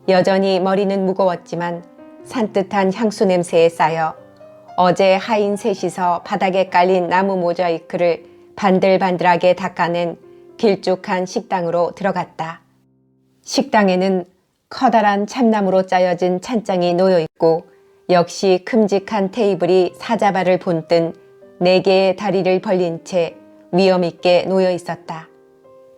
S1: 여전히 머리는 무거웠지만 산뜻한 향수 냄새에 쌓여 어제 하인 셋이서 바닥에 깔린 나무 모자이크를 반들반들하게 닦아낸 길쭉한 식당으로 들어갔다. 식당에는 커다란 참나무로 짜여진 찬장이 놓여있고 역시 큼직한 테이블이 사자발을 본뜬 4개의 다리를 벌린 채 위엄있게 놓여 있었다.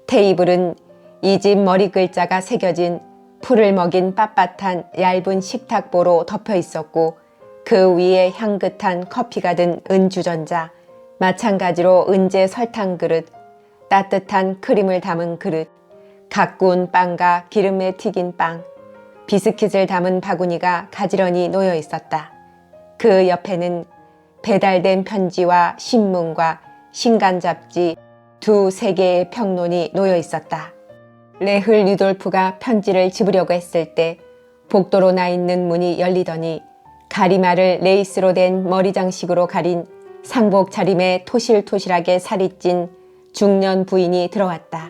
S1: 테이블은 이 집 머리 글자가 새겨진 풀을 먹인 빳빳한 얇은 식탁보로 덮여 있었고 그 위에 향긋한 커피가 든 은주전자, 마찬가지로 은재 설탕 그릇, 따뜻한 크림을 담은 그릇, 갓 구운 빵과 기름에 튀긴 빵, 비스킷을 담은 바구니가 가지런히 놓여 있었다. 그 옆에는 배달된 편지와 신문과 신간 잡지 2-3개의 평론이 놓여 있었다. 레흘 류돌프가 편지를 집으려고 했을 때 복도로 나 있는 문이 열리더니 가리마를 레이스로 된 머리 장식으로 가린 상복 차림에 토실토실하게 살이 찐 중년 부인이 들어왔다.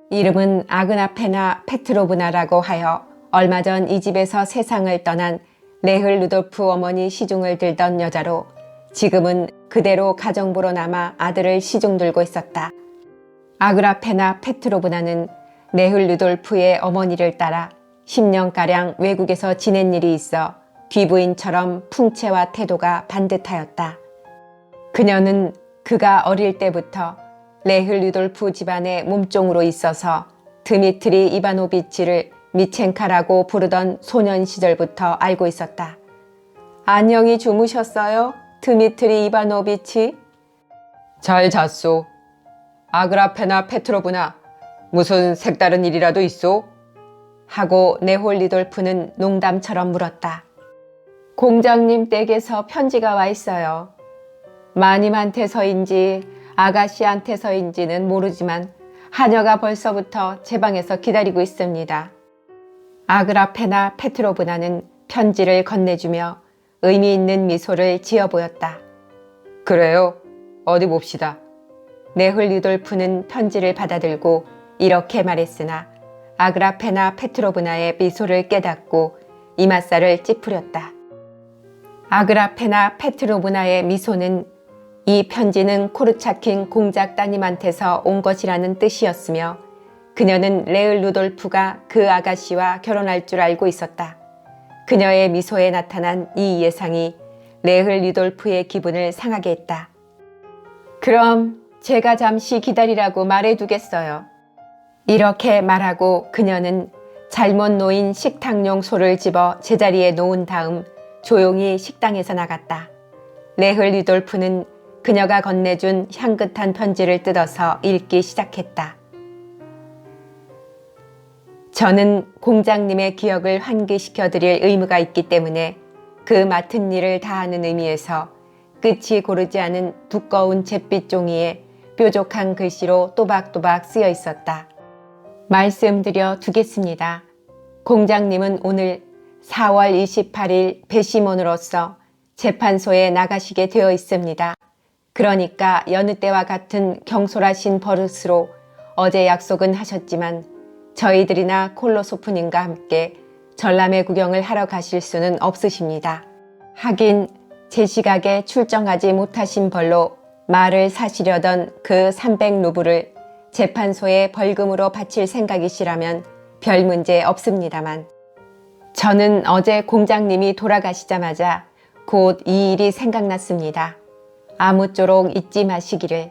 S1: 이름은 아그나페나 페트로브나라고 하여 얼마 전 이 집에서 세상을 떠난 레흘 루돌프 어머니 시중을 들던 여자로 지금은 그대로 가정부로 남아 아들을 시중 들고 있었다. 아그라페나 페트로브나는 레흘 루돌프의 어머니를 따라 10년가량 외국에서 지낸 일이 있어 귀부인처럼 풍채와 태도가 반듯하였다. 그녀는 그가 어릴 때부터 레흘 루돌프 집안의 몸종으로 있어서 드미트리 이바노비치를 미첸카라고 부르던 소년 시절부터 알고 있었다. 안녕히 주무셨어요? 드미트리 이바노비치? 잘 잤소. 아그라페나 페트로브나, 무슨 색다른 일이라도 있소? 하고 네홀 리돌프는 농담처럼 물었다. 공장님 댁에서 편지가 와 있어요. 마님한테서인지 아가씨한테서인지는 모르지만 하녀가 벌써부터 제 방에서 기다리고 있습니다. 아그라페나 페트로브나는 편지를 건네주며 의미 있는 미소를 지어 보였다. 그래요? 어디 봅시다. 네홀 리돌프는 편지를 받아들고 이렇게 말했으나 아그라페나 페트로브나의 미소를 깨닫고 이맛살을 찌푸렸다. 아그라페나 페트로브나의 미소는 이 편지는 코르차킨 공작 따님한테서 온 것이라는 뜻이었으며 그녀는 레흘 루돌프가 그 아가씨와 결혼할 줄 알고 있었다. 그녀의 미소에 나타난 이 예상이 레흘 루돌프의 기분을 상하게 했다. 그럼 제가 잠시 기다리라고 말해두겠어요. 이렇게 말하고 그녀는 잘못 놓인 식탁용 소를 집어 제자리에 놓은 다음 조용히 식당에서 나갔다. 레흘 루돌프는 그녀가 건네준 향긋한 편지를 뜯어서 읽기 시작했다. 저는 공장님의 기억을 환기시켜 드릴 의무가 있기 때문에 그 맡은 일을 다하는 의미에서 끝이 고르지 않은 두꺼운 잿빛 종이에 뾰족한 글씨로 또박또박 쓰여 있었다. 말씀드려 두겠습니다. 공장님은 오늘 4월 28일 배심원으로서 재판소에 나가시게 되어 있습니다. 그러니까 여느 때와 같은 경솔하신 버릇으로 어제 약속은 하셨지만 저희들이나 콜로소프님과 함께 전람회 구경을 하러 가실 수는 없으십니다. 하긴 제 시각에 출정하지 못하신 벌로 말을 사시려던 그 300루블을 재판소에 벌금으로 바칠 생각이시라면 별 문제 없습니다만 저는 어제 공장님이 돌아가시자마자 곧 이 일이 생각났습니다. 아무쪼록 잊지 마시기를.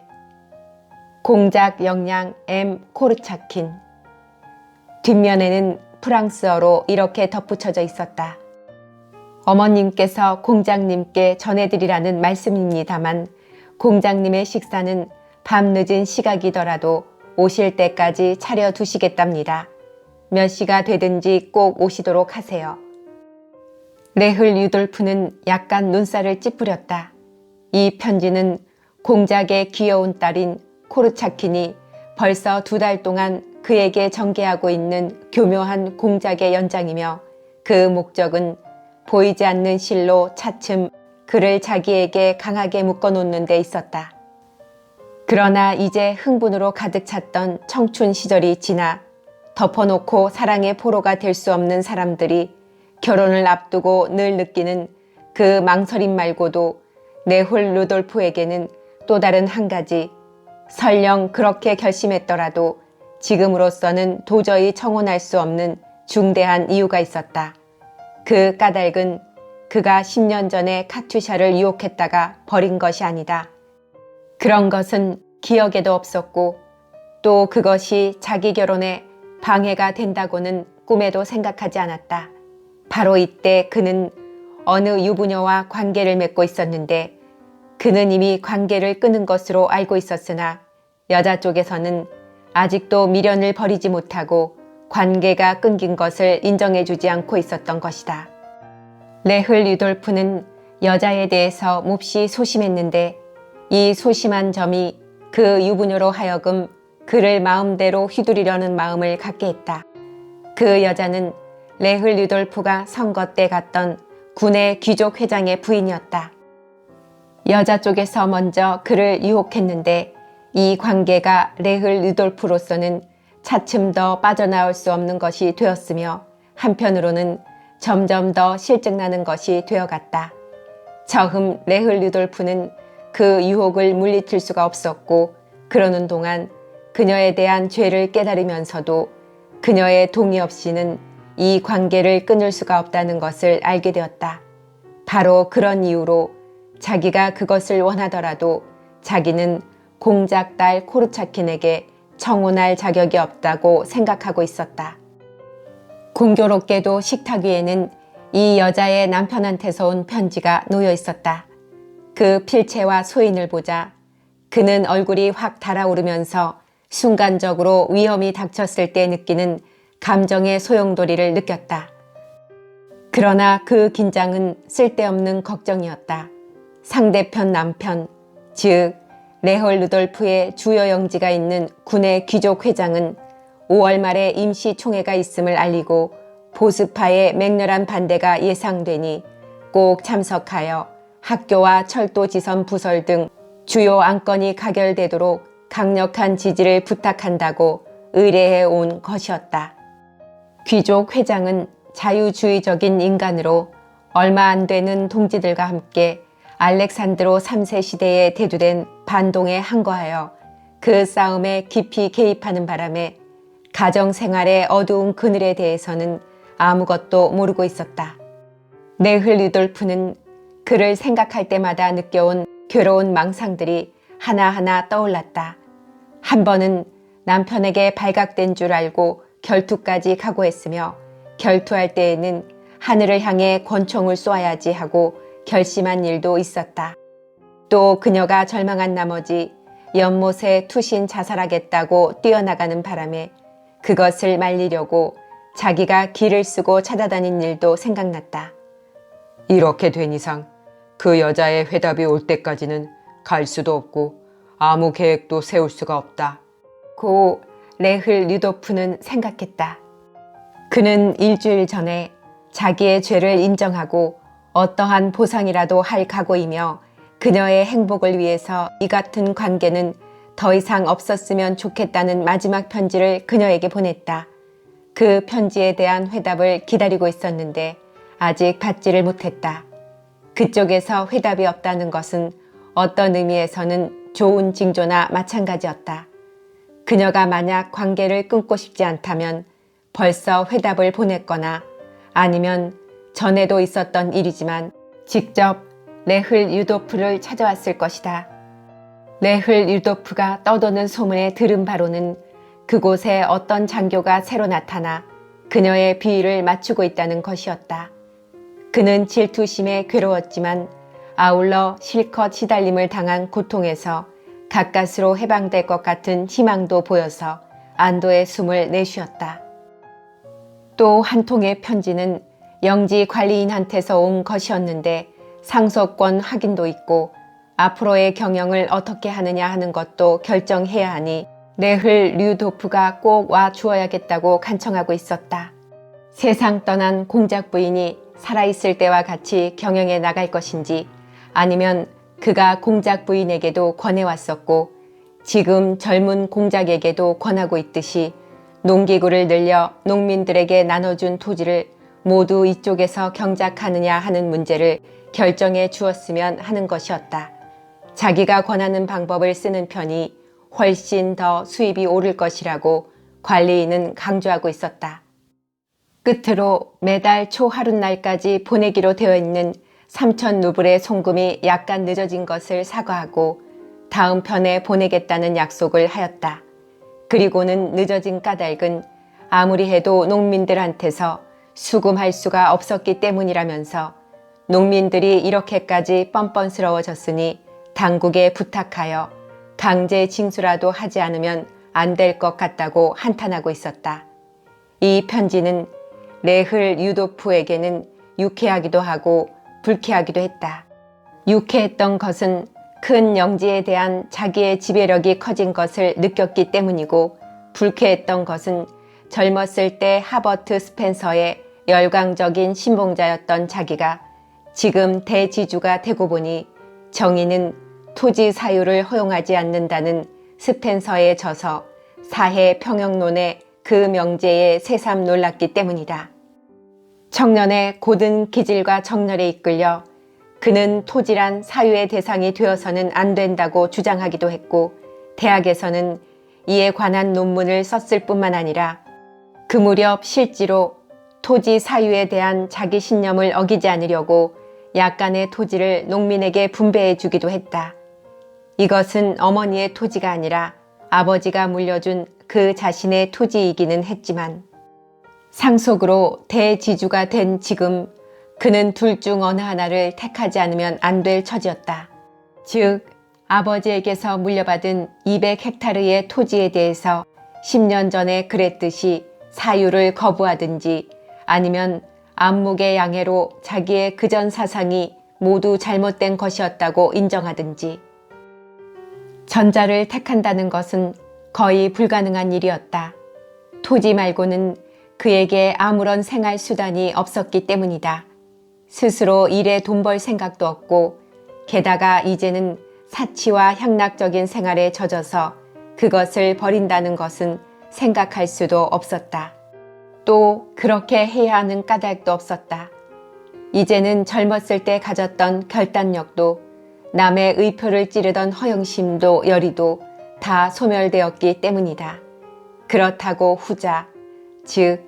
S1: 공작 영양 M. 코르차킨. 뒷면에는 프랑스어로 이렇게 덧붙여져 있었다. 어머님께서 공장님께 전해드리라는 말씀입니다만 공장님의 식사는 밤늦은 시각이더라도 오실 때까지 차려두시겠답니다. 몇 시가 되든지 꼭 오시도록 하세요. 레흘 유돌프는 약간 눈살을 찌푸렸다. 이 편지는 공작의 귀여운 딸인 코르차킨이 벌써 2달 동안 그에게 전개하고 있는 교묘한 공작의 연장이며 그 목적은 보이지 않는 실로 차츰 그를 자기에게 강하게 묶어놓는 데 있었다. 그러나 이제 흥분으로 가득 찼던 청춘 시절이 지나 덮어놓고 사랑의 포로가 될 수 없는 사람들이 결혼을 앞두고 늘 느끼는 그 망설임 말고도 레홀 루돌프에게는 또 다른 한 가지, 설령 그렇게 결심했더라도 지금으로서는 도저히 청혼할 수 없는 중대한 이유가 있었다. 그 까닭은 그가 10년 전에 카투샤를 유혹했다가 버린 것이 아니다. 그런 것은 기억에도 없었고 또 그것이 자기 결혼에 방해가 된다고는 꿈에도 생각하지 않았다. 바로 이때 그는 어느 유부녀와 관계를 맺고 있었는데 그는 이미 관계를 끊은 것으로 알고 있었으나 여자 쪽에서는 아직도 미련을 버리지 못하고 관계가 끊긴 것을 인정해주지 않고 있었던 것이다. 레흘 유돌프는 여자에 대해서 몹시 소심했는데 이 소심한 점이 그 유부녀로 하여금 그를 마음대로 휘두르려는 마음을 갖게 했다. 그 여자는 레흘 유돌프가 선거 때 갔던 군의 귀족 회장의 부인이었다. 여자 쪽에서 먼저 그를 유혹했는데 이 관계가 레흘 유돌프로서는 차츰 더 빠져나올 수 없는 것이 되었으며 한편으로는 점점 더 실증나는 것이 되어갔다. 처음 레흘 유돌프는 그 유혹을 물리칠 수가 없었고 그러는 동안 그녀에 대한 죄를 깨달으면서도 그녀의 동의 없이는 이 관계를 끊을 수가 없다는 것을 알게 되었다. 바로 그런 이유로 자기가 그것을 원하더라도 자기는 공작딸 코르차킨에게 청혼할 자격이 없다고 생각하고 있었다. 공교롭게도 식탁 위에는 이 여자의 남편한테서 온 편지가 놓여 있었다. 그 필체와 소인을 보자 그는 얼굴이 확 달아오르면서 순간적으로 위험이 닥쳤을 때 느끼는 감정의 소용돌이를 느꼈다. 그러나 그 긴장은 쓸데없는 걱정이었다. 상대편 남편, 즉 레홀 루돌프의 주요 영지가 있는 군의 귀족 회장은 5월 말에 임시 총회가 있음을 알리고 보수파의 맹렬한 반대가 예상되니 꼭 참석하여 학교와 철도지선 부설 등 주요 안건이 가결되도록 강력한 지지를 부탁한다고 의뢰해 온 것이었다. 귀족 회장은 자유주의적인 인간으로 얼마 안 되는 동지들과 함께 알렉산드로 3세 시대에 대두된 반동에 항거하여 그 싸움에 깊이 개입하는 바람에 가정생활의 어두운 그늘에 대해서는 아무것도 모르고 있었다. 레흘 루돌프는 그를 생각할 때마다 느껴온 괴로운 망상들이 하나하나 떠올랐다. 한 번은 남편에게 발각된 줄 알고 결투까지 각오했으며 결투할 때에는 하늘을 향해 권총을 쏘아야지 하고 결심한 일도 있었다. 또 그녀가 절망한 나머지 연못에 투신 자살하겠다고 뛰어나가는 바람에 그것을 말리려고 자기가 길을 쓰고 찾아다닌 일도 생각났다.
S2: 이렇게 된 이상 그 여자의 회답이 올 때까지는 갈 수도 없고 아무 계획도 세울 수가 없다.
S1: 고 레흘 류도프는 생각했다. 그는 일주일 전에 자기의 죄를 인정하고 어떠한 보상이라도 할 각오이며 그녀의 행복을 위해서 이 같은 관계는 더 이상 없었으면 좋겠다는 마지막 편지를 그녀에게 보냈다. 그 편지에 대한 회답을 기다리고 있었는데 아직 받지를 못했다. 그쪽에서 회답이 없다는 것은 어떤 의미에서는 좋은 징조나 마찬가지였다. 그녀가 만약 관계를 끊고 싶지 않다면 벌써 회답을 보냈거나 아니면 전에도 있었던 일이지만 직접 레흘 유도프를 찾아왔을 것이다. 레흘 유도프가 떠도는 소문에 들은 바로는 그곳에 어떤 장교가 새로 나타나 그녀의 비위를 맞추고 있다는 것이었다. 그는 질투심에 괴로웠지만 아울러 실컷 시달림을 당한 고통에서 가까스로 해방될 것 같은 희망도 보여서 안도의 숨을 내쉬었다. 또 한 통의 편지는 영지 관리인한테서 온 것이었는데 상속권 확인도 있고 앞으로의 경영을 어떻게 하느냐 하는 것도 결정해야 하니 레흘 류도프가 꼭 와 주어야겠다고 간청하고 있었다. 세상 떠난 공작 부인이 살아있을 때와 같이 경영에 나갈 것인지 아니면 그가 공작 부인에게도 권해왔었고 지금 젊은 공작에게도 권하고 있듯이 농기구를 늘려 농민들에게 나눠준 토지를 모두 이쪽에서 경작하느냐 하는 문제를 결정해 주었으면 하는 것이었다. 자기가 권하는 방법을 쓰는 편이 훨씬 더 수입이 오를 것이라고 관리인은 강조하고 있었다. 끝으로 매달 초 하룻날까지 보내기로 되어 있는 3,000 루블의 송금이 약간 늦어진 것을 사과하고 다음 편에 보내겠다는 약속을 하였다. 그리고는 늦어진 까닭은 아무리 해도 농민들한테서 수금할 수가 없었기 때문이라면서 농민들이 이렇게까지 뻔뻔스러워졌으니 당국에 부탁하여 강제 징수라도 하지 않으면 안 될 것 같다고 한탄하고 있었다. 이 편지는 레흘 유도프에게는 유쾌하기도 하고 불쾌하기도 했다. 유쾌했던 것은 큰 영지에 대한 자기의 지배력이 커진 것을 느꼈기 때문이고 불쾌했던 것은 젊었을 때 하버트 스펜서의 열광적인 신봉자였던 자기가 지금 대지주가 되고 보니 정의는 토지 사유를 허용하지 않는다는 스펜서에 져서 사해 평형론의 그 명제에 새삼 놀랐기 때문이다. 청년의 고든 기질과 정열에 이끌려 그는 토지란 사유의 대상이 되어서는 안 된다고 주장하기도 했고 대학에서는 이에 관한 논문을 썼을 뿐만 아니라 그 무렵 실제로 토지 사유에 대한 자기 신념을 어기지 않으려고 약간의 토지를 농민에게 분배해 주기도 했다. 이것은 어머니의 토지가 아니라 아버지가 물려준 그 자신의 토지이기는 했지만 상속으로 대지주가 된 지금 그는 둘 중 어느 하나를 택하지 않으면 안 될 처지였다. 즉 아버지에게서 물려받은 200헥타르의 토지에 대해서 10년 전에 그랬듯이 사유를 거부하든지 아니면 안목의 양해로 자기의 그전 사상이 모두 잘못된 것이었다고 인정하든지 전자를 택한다는 것은 거의 불가능한 일이었다. 토지 말고는 그에게 아무런 생활 수단이 없었기 때문이다. 스스로 일에 돈 벌 생각도 없고 게다가 이제는 사치와 향락적인 생활에 젖어서 그것을 버린다는 것은 생각할 수도 없었다. 또 그렇게 해야 하는 까닭도 없었다. 이제는 젊었을 때 가졌던 결단력도 남의 의표를 찌르던 허영심도 열의도 다 소멸되었기 때문이다. 그렇다고 후자, 즉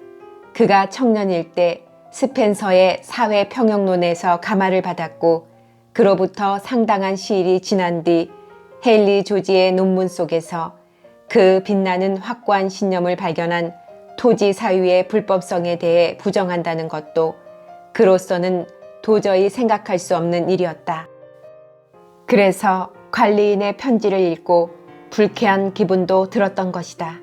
S1: 그가 청년일 때 스펜서의 사회 평형론에서 감화를 받았고 그로부터 상당한 시일이 지난 뒤 헨리 조지의 논문 속에서 그 빛나는 확고한 신념을 발견한 토지 사유의 불법성에 대해 부정한다는 것도 그로서는 도저히 생각할 수 없는 일이었다. 그래서 관리인의 편지를 읽고 불쾌한 기분도 들었던 것이다.